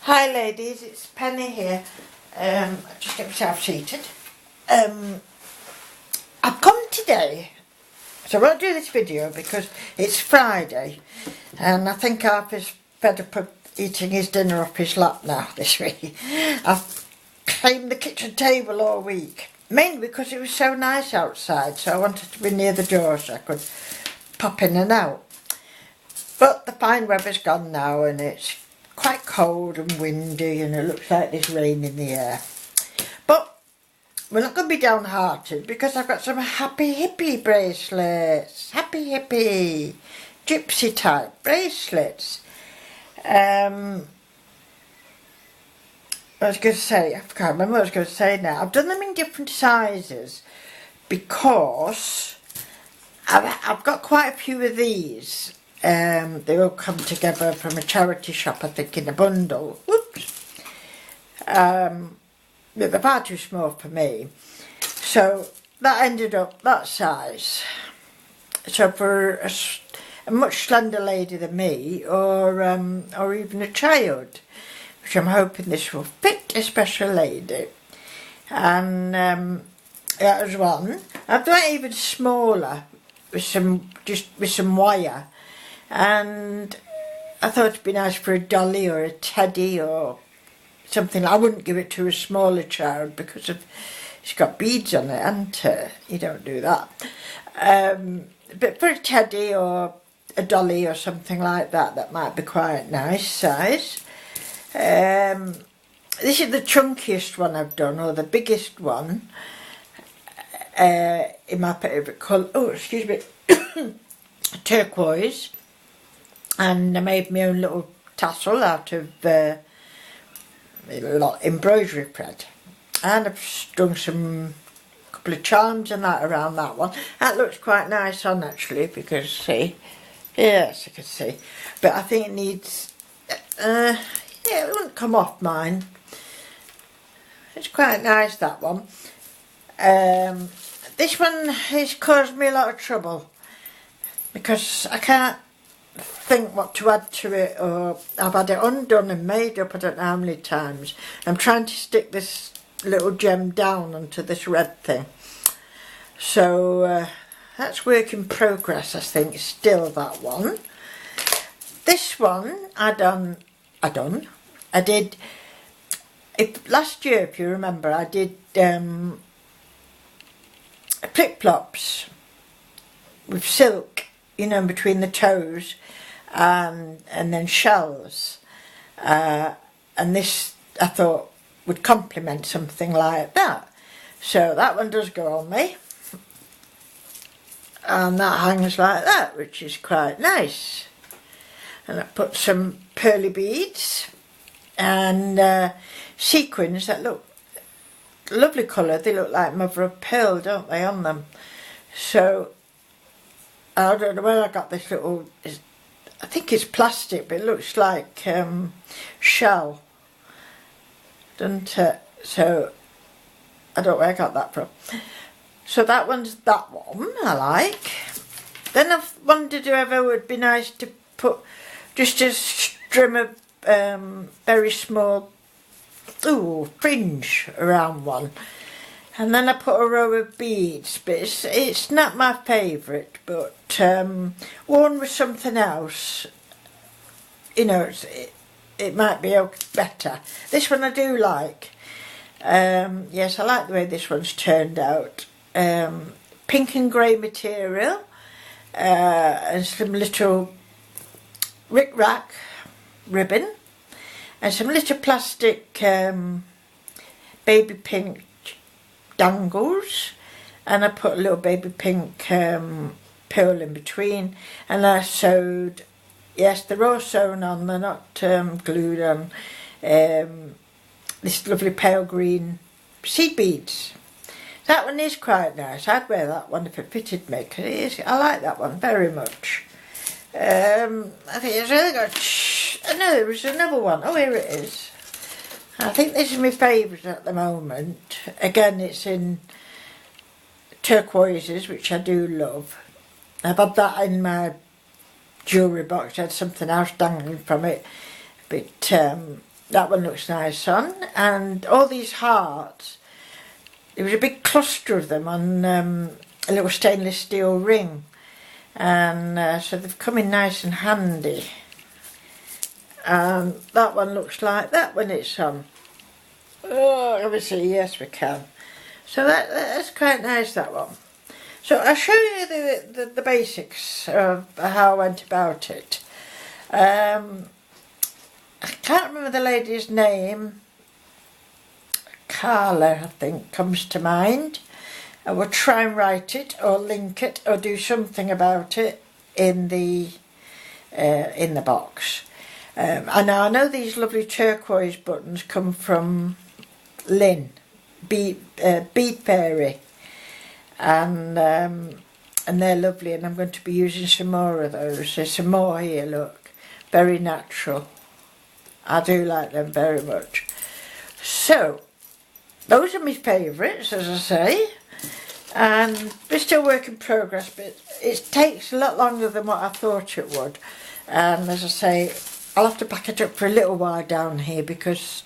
Hi ladies, it's Penny here. Just get myself seated. I've come today, so I won't do this video because it's Friday and I think Arthur's fed up of eating his dinner off his lap now this week. I've cleaned the kitchen table all week, mainly because it was so nice outside, so I wanted to be near the door so I could pop in and out. But the fine weather's gone now and it's quite cold and windy and it looks like there's rain in the air. But we're not going to be downhearted because I've got some happy hippy bracelets. Happy hippy. Gypsy type bracelets. I was going to say, I can't remember what I was going to say now. I've done them in different sizes because I've got quite a few of these. They all come together from a charity shop, I think, in a bundle. Whoops. They're far too small for me. So that ended up that size. So for a much slender lady than me, or even a child, which I'm hoping this will fit a special lady. And that was one. I've done it even smaller with some wire. And I thought it'd be nice for a dolly or a teddy or something. I wouldn't give it to a smaller child because it's got beads on it, and you don't do that. But for a teddy or a dolly or something like that, that might be quite nice size. This is the chunkiest one I've done, or the biggest one in my favourite colour. Oh, excuse me, turquoise. And I made my own little tassel out of embroidery thread. And I've strung a couple of charms and that around that one. That looks quite nice on actually, because see, yes, you can see. But I think it needs, yeah, it wouldn't come off mine. It's quite nice, that one. This one has caused me a lot of trouble because I can't think what to add to it, or I've had it undone and made up I don't know how many times. I'm trying to stick this little gem down onto this red thing, so that's work in progress, I think, still that one. This one I did last year, if you remember, I did flip-flops with silk, you know, between the toes, and then shells, and this I thought would complement something like that. So that one does go on me, and that hangs like that, which is quite nice. And I put some pearly beads and sequins that look lovely colour. They look like mother of pearl, don't they, on them? So I don't know where I got this little, I think it's plastic, but it looks like shell, doesn't it? So I don't know where I got that from. So that one's that one I like. Then I've wondered whether it would be nice to put just a string of very small fringe around one. And then I put a row of beads, but it's not my favourite, but worn with something else, you know, it might be better. This one I do like. Yes, I like the way this one's turned out. Pink and grey material, and some little rick-rack ribbon, and some little plastic baby pink dangles, and I put a little baby pink pearl in between, and I sewed, yes, they're all sewn on, they're not glued on, this lovely pale green seed beads. That one is quite nice. I'd wear that one if it fitted me, because I like that one very much. I think it's really good. I know there was another one. Oh, here it is. I think this is my favourite at the moment. Again, it's in turquoises, which I do love. I've had that in my jewellery box. I had something else dangling from it, but that one looks nice on. And all these hearts, there was a big cluster of them on a little stainless steel ring. And so they've come in nice and handy. And that one looks like that when it's on. Oh, obviously, yes, we can. So that's quite nice, that one. So I'll show you the basics of how I went about it. I can't remember the lady's name. Carla, I think, comes to mind. I will try and write it or link it or do something about it in the box. And I know these lovely turquoise buttons come from Lynn, Bead Fairy, and they're lovely, and I'm going to be using some more of those. There's some more here, look, very natural. I do like them very much. So those are my favourites, as I say, and they're still work in progress, but it takes a lot longer than what I thought it would. And as I say, I'll have to back it up for a little while down here because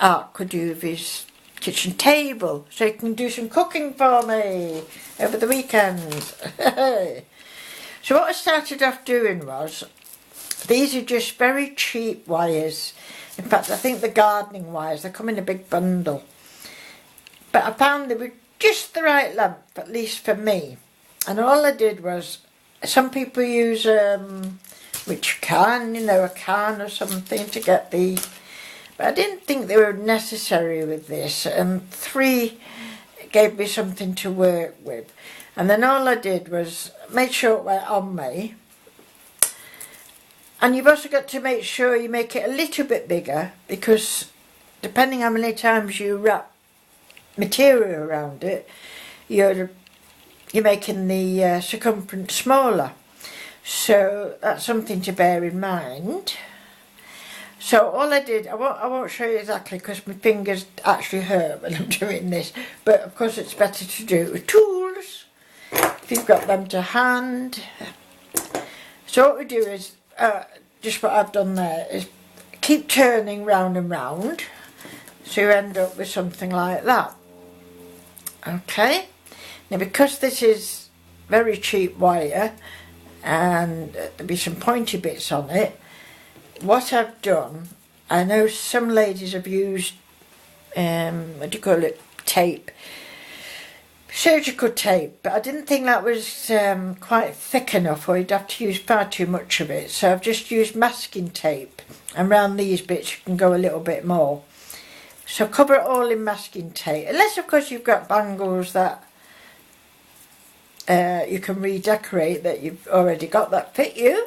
Art could do with his kitchen table, so he can do some cooking for me over the weekend. So what I started off doing was, these are just very cheap wires. In fact, I think the gardening wires, they come in a big bundle. But I found they were just the right length, at least for me. And all I did was, some people use, which can, you know, a can or something to get the... But I didn't think they were necessary with this, and 3 gave me something to work with. And then all I did was make sure it went on me. And you've also got to make sure you make it a little bit bigger, because depending how many times you wrap material around it, you're making the circumference smaller. So that's something to bear in mind. So all I did, I won't show you exactly because my fingers actually hurt when I'm doing this, but of course it's better to do it with tools if you've got them to hand. So what we do is, just what I've done there, is keep turning round and round, so you end up with something like that. Okay, now because this is very cheap wire and there'll be some pointy bits on it, what I've done, I know some ladies have used, what do you call it, tape, surgical tape, but I didn't think that was quite thick enough, or you'd have to use far too much of it, so I've just used masking tape, and around these bits you can go a little bit more. So cover it all in masking tape, unless of course you've got bangles that you can redecorate, that you've already got that fit you.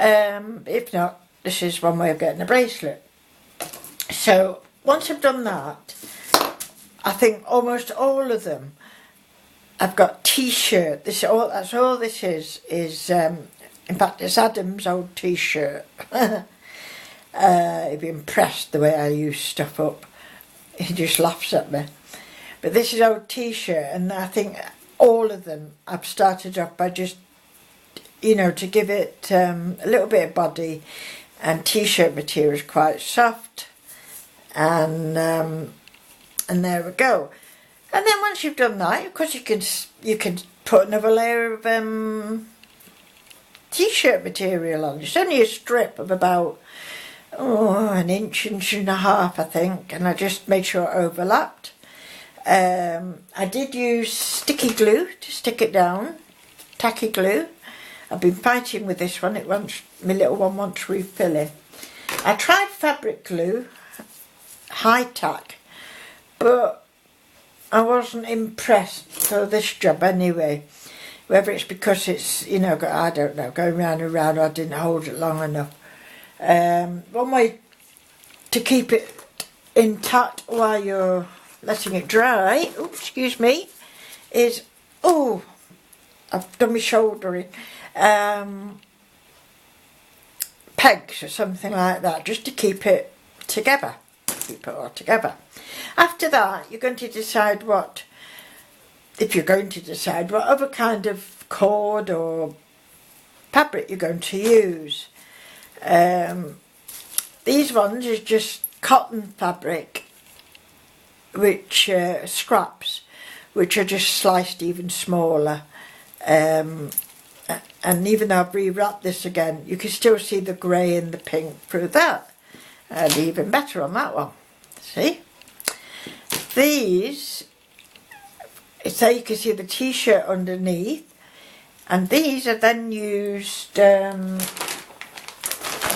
If not, this is one way of getting a bracelet. So once I've done that, I think almost all of them I've got t-shirt. That's all this is in fact it's Adam's old t-shirt. He'd be impressed the way I use stuff up. He just laughs at me. But this is old t-shirt, and I think all of them I've started off by just, you know, to give it a little bit of body, and t-shirt material is quite soft, and there we go. And then once you've done that, of course you can put another layer of t-shirt material on. It's only a strip of about an inch and a half, I think, and I just made sure it overlapped. I did use sticky glue to stick it down, tacky glue. I've been fighting with this one, my little one wants refilling. I tried fabric glue, high tack, but I wasn't impressed for this job anyway. Whether it's because it's, you know, I don't know, going round and round, I didn't hold it long enough. One way to keep it intact while you're letting it dry, excuse me, is, I've done my shouldering, pegs or something like that, just to keep it together, keep it all together. After that, you're going to decide what other kind of cord or fabric you're going to use. These ones is just cotton fabric, which scraps, which are just sliced even smaller. And even though I've rewrapped this again, you can still see the grey and the pink through that. And even better on that one. See? These, so you can see the t-shirt underneath. And these are then used, I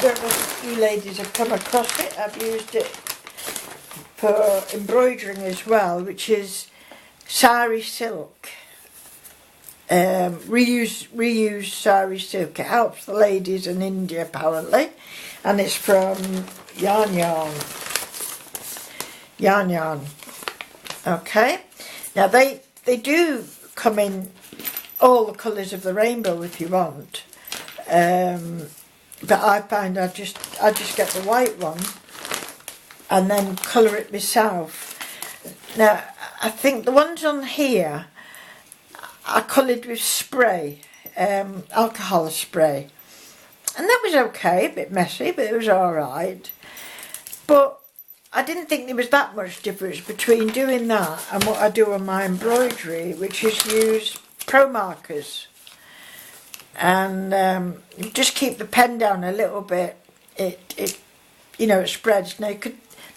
don't know if you ladies have come across it. I've used it for embroidering as well, which is sari silk. Reuse sari silk. It helps the ladies in India apparently, and it's from Yarn. Okay, now they do come in all the colours of the rainbow if you want, but I find I just get the white one and then colour it myself. Now I think the ones on here I coloured with spray, alcohol spray, and that was okay, a bit messy, but it was alright. But I didn't think there was that much difference between doing that and what I do on my embroidery, which is use pro markers. And just keep the pen down a little bit, it you know, it spreads. Now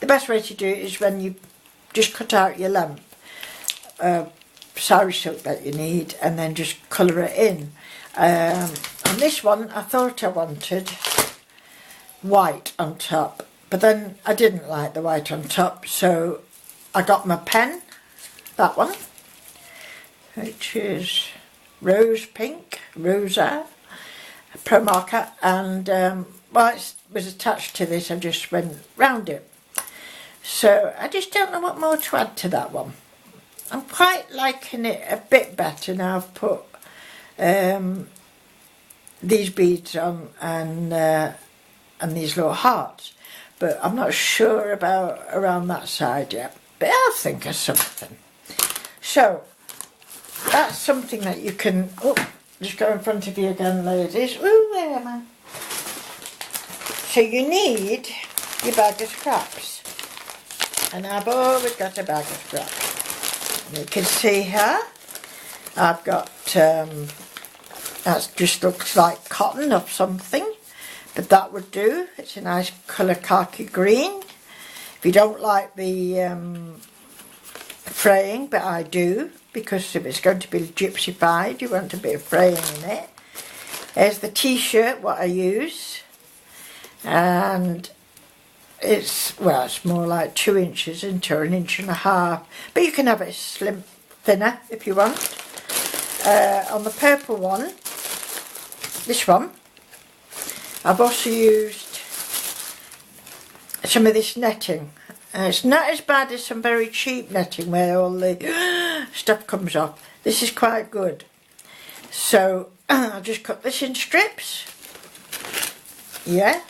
the best way to do it is when you just cut out your length sari silk that you need, and then just colour it in. On this one I thought I wanted white on top, but then I didn't like the white on top, so I got my pen, that one, which is rose pink, rosa, pro marker, and while it was attached to this I just went round it. So I just don't know what more to add to that one. I'm quite liking it a bit better now I've put these beads on and these little hearts, but I'm not sure about around that side yet, but I'll think of something. So that's something that you can, just go in front of you again ladies. Ooh, where am I? So you need your bag of scraps, and I've always got a bag of scraps. You can see here I've got that just looks like cotton of something, but that would do. It's a nice colour, khaki green. If you don't like the fraying, but I do, because if it's going to be gypsified you want a bit of fraying in it. There's the t-shirt, what I use, and it's, well, it's more like 2 inches into an inch and a half, but you can have it slim, thinner if you want. On the purple one, this one, I've also used some of this netting. It's not as bad as some very cheap netting where all the stuff comes off. This is quite good. So I'll just cut this in strips. Yeah.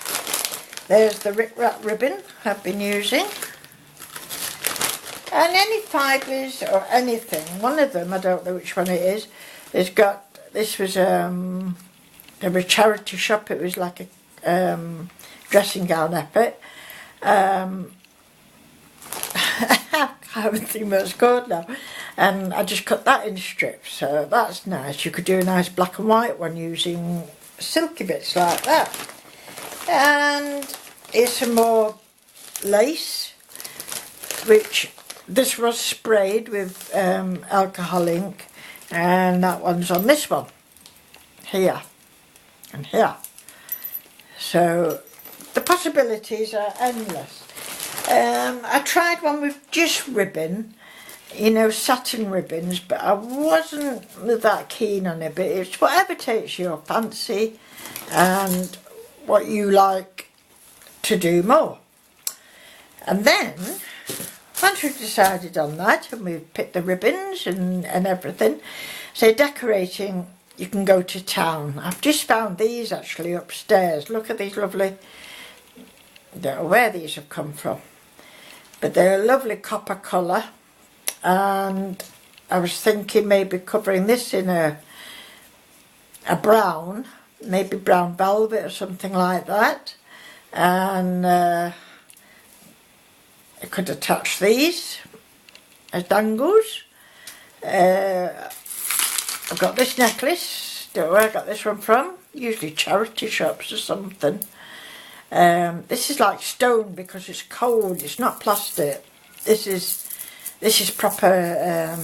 There's the rip-wrap ribbon I've been using. And any fibres or anything. One of them, I don't know which one it is, has got, this was a charity shop. It was like a dressing gown effort. I can't think what it's called now. And I just cut that in strips, so that's nice. You could do a nice black and white one using silky bits like that. And here's some more lace, which this was sprayed with alcohol ink, and that one's on this one here and here. So the possibilities are endless. I tried one with just ribbon, you know, satin ribbons, but I wasn't that keen on it. But it's whatever takes your fancy and what you like to do more. And then once we've decided on that and we've picked the ribbons and everything, so decorating, you can go to town. I've just found these actually upstairs. Look at these lovely, I don't know where these have come from, but they're a lovely copper colour, and I was thinking maybe covering this in a brown, maybe brown velvet or something like that, and I could attach these as dangles. I've got this necklace, don't know where I got this one from, usually charity shops or something. This is like stone because it's cold, it's not plastic. This is proper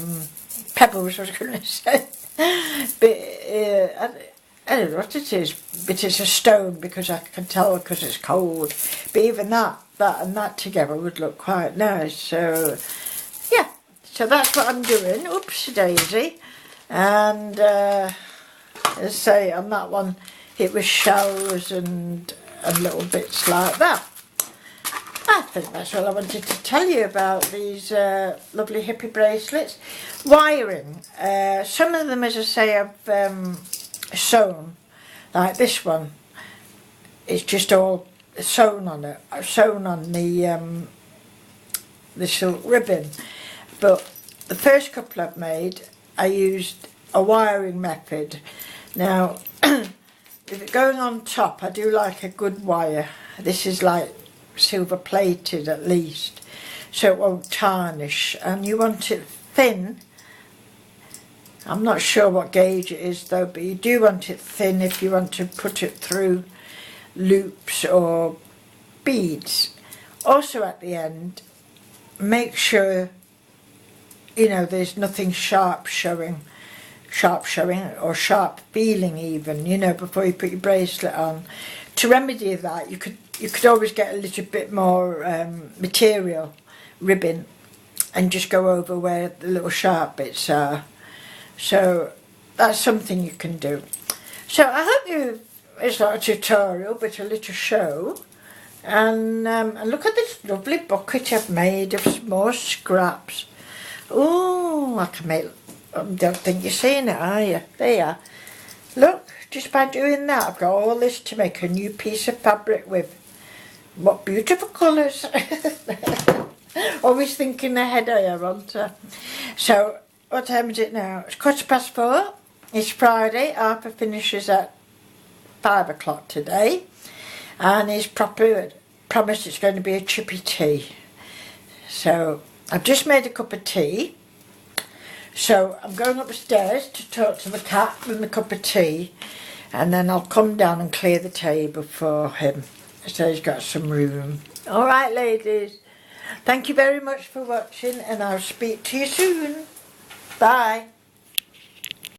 pebbles, I was going to say. But I don't know what it is, but it's a stone because I can tell because it's cold. But even that and that together would look quite nice. So yeah, so that's what I'm doing. Oopsie daisy. And as I say, on that one it was shells and little bits like that. I think that's all I wanted to tell you about these lovely hippie bracelets. Wiring. Some of them, as I say, I've sewn. Like this one. It's just all sewn on it. I've sewn on the silk ribbon. But the first couple I've made, I used a wiring method. Now, if it's going on top, I do like a good wire. This is like silver plated at least, so it won't tarnish, and you want it thin. I'm not sure what gauge it is though, but you do want it thin if you want to put it through loops or beads. Also at the end, make sure you know there's nothing sharp showing or sharp feeling even, you know, before you put your bracelet on. To remedy that, you could always get a little bit more material, ribbon, and just go over where the little sharp bits are. So that's something you can do. So I hope it's not a tutorial but a little show. And look at this lovely bucket I've made of more scraps. Oh, I can make, I don't think you're seeing it, are you? There you are. Look, just by doing that I've got all this to make a new piece of fabric with. What beautiful colours. Always thinking ahead I am, aren't I? So, what time is it now? It's 4:15. It's Friday. Arthur finishes at 5 o'clock today. And he's promised it's going to be a chippy tea. So, I've just made a cup of tea. So, I'm going upstairs to talk to the cat with my cup of tea. And then I'll come down and clear the table for him, so he's got some room. Alright ladies, thank you very much for watching, and I'll speak to you soon. Bye.